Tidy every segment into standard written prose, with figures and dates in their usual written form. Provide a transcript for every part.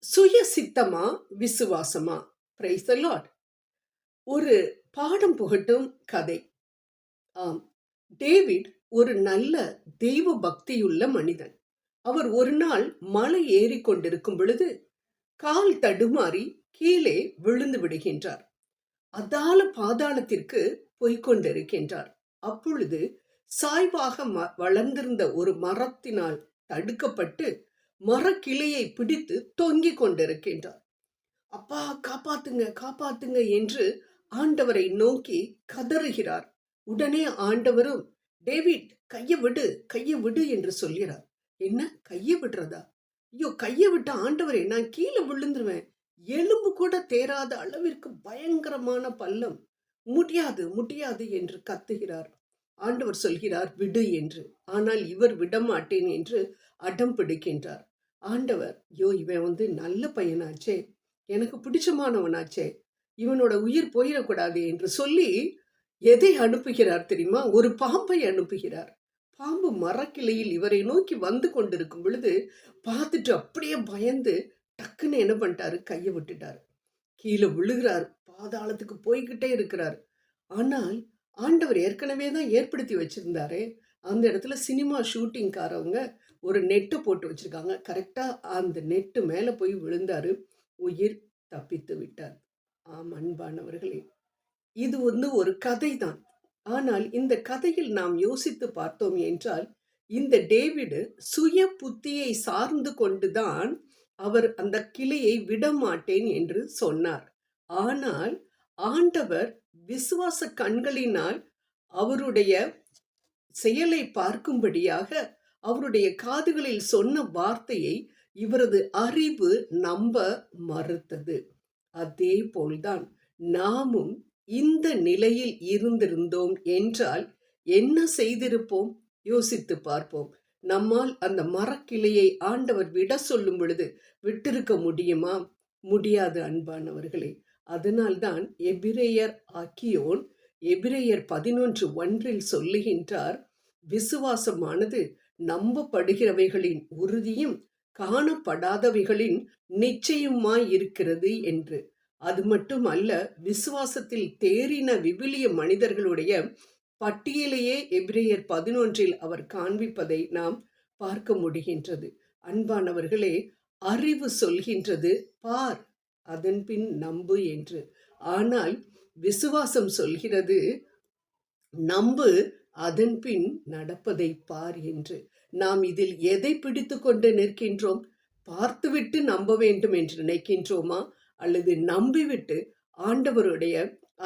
சுய சித்தமா விசுவாசமா? Praise the Lord. ஒரு பாடம் புகட்டும் கதை. ஆம், டேவிட் ஒரு நல்ல தெய்வ பக்தியுள்ள மனிதன். அவர் ஒரு நாள் மலை ஏறிக் கொண்டிருக்கும் பொழுது கால் தடுமாறி கீழே விழுந்து விடுகின்றார். அதால பாதாளத்திற்கு போய்க் கொண்டிருக்கின்றார். அப்பொழுது சாய்வாக வளர்ந்திருந்த ஒரு மரத்தினால் தடுக்கப்பட்டு மரக்கிளையை பிடித்து தொங்கிக் கொண்டிருக்கின்றார். அப்பா, காப்பாத்துங்க காப்பாத்துங்க என்று ஆண்டவரை நோக்கி கதறுகிறார். உடனே ஆண்டவரும், டேவிட் கையை விடு கையை விடு என்று சொல்கிறார். என்ன, கையை விடுறதா? ஐயோ, கையை விட்ட ஆண்டவரே, நான் கீழே விழுந்துருவேன். எலும்பு கூட தேராத அளவிற்கு பயங்கரமான பள்ளம். முடியாது முடியாது என்று கத்துகிறார். ஆண்டவர் சொல்கிறார் விடு என்று. ஆனால் இவர் விடமாட்டேன் என்று அடம் பிடிக்கின்றார். ஆண்டவர், ஐயோ, இவன் நல்ல பையனாச்சே, எனக்கு பிடிச்சமானவனாச்சே, இவனோட உயிர் போயிடக்கூடாது என்று சொல்லி எதை அனுப்புகிறார் தெரியுமா? ஒரு பாம்பை அனுப்புகிறார். பாம்பு மரக்கிளையில் இவரை நோக்கி வந்து கொண்டிருக்கும் பொழுது பார்த்துட்டு அப்படியே பயந்து டக்குன்னு என்ன பண்ணிட்டாரு, கையை விட்டுட்டாரு. கீழே விழுகிறார். பாதாளத்துக்கு போய்கிட்டே இருக்கிறார். ஆனால் ஆண்டவர் ஏற்கனவே தான் ஏற்படுத்தி வச்சிருந்தாரே. அந்த இடத்துல சினிமா ஷூட்டிங்காரவங்க ஒரு நெட்டு போட்டு வச்சிருக்காங்க. கரெக்டா அந்த நெட்டு மேல போய் விழுந்தாரு. உயிர் தப்பித்து விட்டார். ஆம் அன்பானவர்களே, இது ஒரு கதை தான். ஆனால் இந்த கதையில் நாம் யோசித்து பார்த்தோம் என்றால், இந்த டேவிடு சுய புத்தியை சார்ந்து கொண்டுதான் அவர் அந்த கிளையை விடமாட்டேன் என்று சொன்னார். ஆனால் ஆண்டவர் விசுவாச கண்களினால் அவருடைய செயலை பார்க்கும்படியாக அவருடைய காதுகளில் சொன்ன வார்த்தையை இவரது அறிவு நம்ப மறுத்தது. அதே போல்தான் நாமும் இந்த நிலையில் இருந்திருந்தோம் என்றால் என்ன செய்திருப்போம்? யோசித்து பார்ப்போம். நம்மால் அந்த மரக்கிளையை ஆண்டவர் விட சொல்லும் பொழுது விட்டிருக்க முடியுமா? முடியாது அன்பானவர்களே. அதனால்தான் எபிரேயர் ஆக்கியோன் எபிரேயர் 11:1 சொல்லுகின்றார், விசுவாசமானது நம்பப்படுகிறவைகளின் உறுதியும் காணப்படாதவைகளின் நிச்சயமாயிருக்கிறது என்று. அது மட்டும் அல்ல, விசுவாசத்தில் தேறின விவிலிய மனிதர்களுடைய பட்டியலையே எபிரேயர் 11 அவர் காண்பிப்பதை நாம் பார்க்க முடிகின்றது. அன்பானவர்களே, அறிவு சொல்கின்றது பார், அதன் பின் நம்பு என்று. ஆனால் விசுவாசம் சொல்கிறது நம்பு, அதன் பின் நடப்பதை பார் என்று. நாம் இதில் எதை பிடித்து கொண்டு நிற்கின்றோம்? பார்த்துவிட்டு நம்ப வேண்டும் என்று நினைக்கின்றோமா? அல்லது நம்பிவிட்டு ஆண்டவருடைய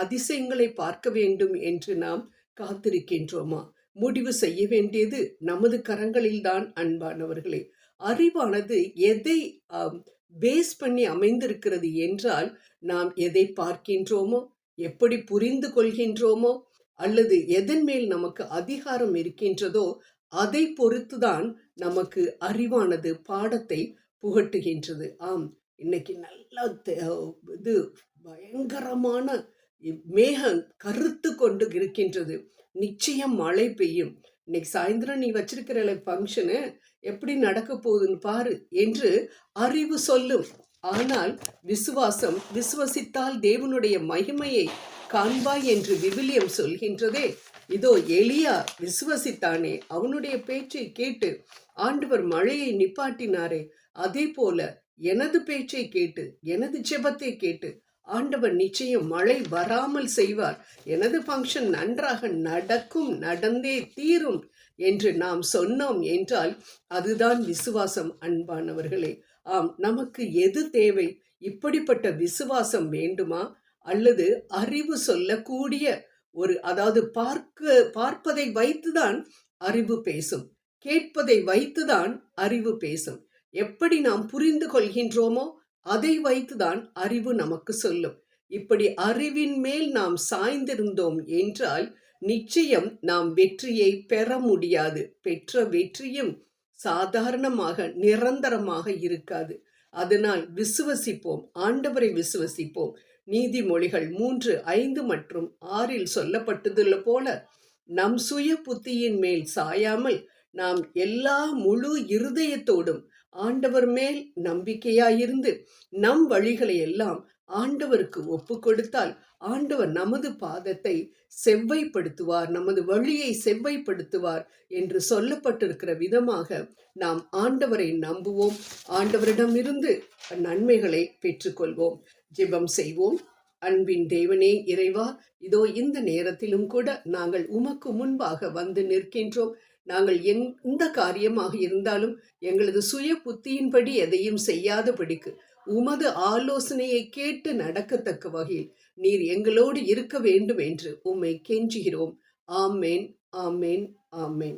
அதிசயங்களை பார்க்க வேண்டும் என்று நாம் காத்திருக்கின்றோமா? முடிவு செய்ய வேண்டியது நமது கரங்களில்தான் அன்பானவர்களே. அறிவானது எதை பேஸ் பண்ணி அமைந்திருக்கிறது என்றால், நாம் எதை பார்க்கின்றோமோ, எப்படி புரிந்து கொள்கின்றோமோ, அல்லது எதன் மேல் நமக்கு அதிகாரம் இருக்கின்றதோ அதை பொறுத்துதான் நமக்கு அறிவானது பாடத்தை புகட்டுகின்றது. ஆம், இன்னைக்கு நல்லா இது பயங்கரமான மேகம் கருத்து கொண்டு இருக்கின்றது. நிச்சயம் மழை பெய்யும். இன்னைக்கு சாயந்தரம் நீ வச்சிருக்கிற ஃபங்க்ஷனு எப்படி நடக்க போகுதுன்னு பாரு என்று அறிவு சொல்லும். ஆனால் விசுவாசம், விசுவசித்தால் தேவனுடைய மகிமையை காண்பாய் என்று விவிலியம் சொல்கின்றதே. இதோ எலியா விசுவசித்தானே, அவனுடைய பேச்சை கேட்டு ஆண்டவர் மழையை நிப்பாட்டினாரே. அதே போல எனது பேச்சை கேட்டு, எனது ஜெபத்தை கேட்டு ஆண்டவர் நிச்சயம் மழை வராமல் செய்வார். எனது ஃபங்க்ஷன் நன்றாக நடக்கும், நடந்தே தீரும் என்று நாம் சொன்னோம் என்றால் அதுதான் விசுவாசம் அன்பானவர்களே. ஆம், நமக்கு எது தேவை? இப்படிப்பட்ட விசுவாசம் வேண்டுமா? அல்லது அறிவு சொல்லக்கூடிய அதாவது பார்ப்பதை வைத்துதான் அறிவு பேசும், கேட்பதை வைத்துதான் அறிவு பேசும். எப்படி நாம் புரிந்து கொள்கின்றோமோ அதை வைத்துதான் அறிவு நமக்கு சொல்லும். இப்படி அறிவின் மேல் நாம் சாய்ந்திருந்தோம் என்றால் நிச்சயம் நாம் வெற்றியை பெற முடியாது. பெற்ற வெற்றியும் சாதாரணமாக நிரந்தரமாக இருக்காது. அதனால் விசுவசிப்போம், ஆண்டவரை விசுவசிப்போம். நீதிமொழிகள் 3:5 மற்றும் 6 சொல்லப்பட்டதுள்ள போல நம் சுய புத்தியின் மேல் சாயாமல் நாம் எல்லா முழு இருதயத்தோடும் ஆண்டவர் மேல் நம்பிக்கையாயிருந்து நம் வழிகளை எல்லாம் ஆண்டவருக்கு ஒப்பு கொடுத்தால் ஆண்டவர் நமது பாதத்தை செவ்வைப்படுத்துவார், நமது வழியை செவ்வைப்படுத்துவார் என்று சொல்லப்பட்டிருக்கிற விதமாக நாம் ஆண்டவரை நம்புவோம், ஆண்டவரிடமிருந்து நன்மைகளை பெற்றுக்கொள்வோம். ஜெபம் செய்வோம். அன்பின் தேவனே இறைவா, இதோ இந்த நேரத்திலும் கூட நாங்கள் உமக்கு முன்பாக வந்து நிற்கின்றோம். நாங்கள் எந்த காரியமாக இருந்தாலும் எங்களது சுய புத்தியின்படி எதையும் செய்யாதபடிக்கு உமது ஆலோசனையை கேட்டு நடக்கத்தக்க வகையில் நீர் எங்களோடு இருக்க வேண்டும் என்று உம்மை கெஞ்சுகிறோம். ஆமேன், ஆமேன், ஆமேன்.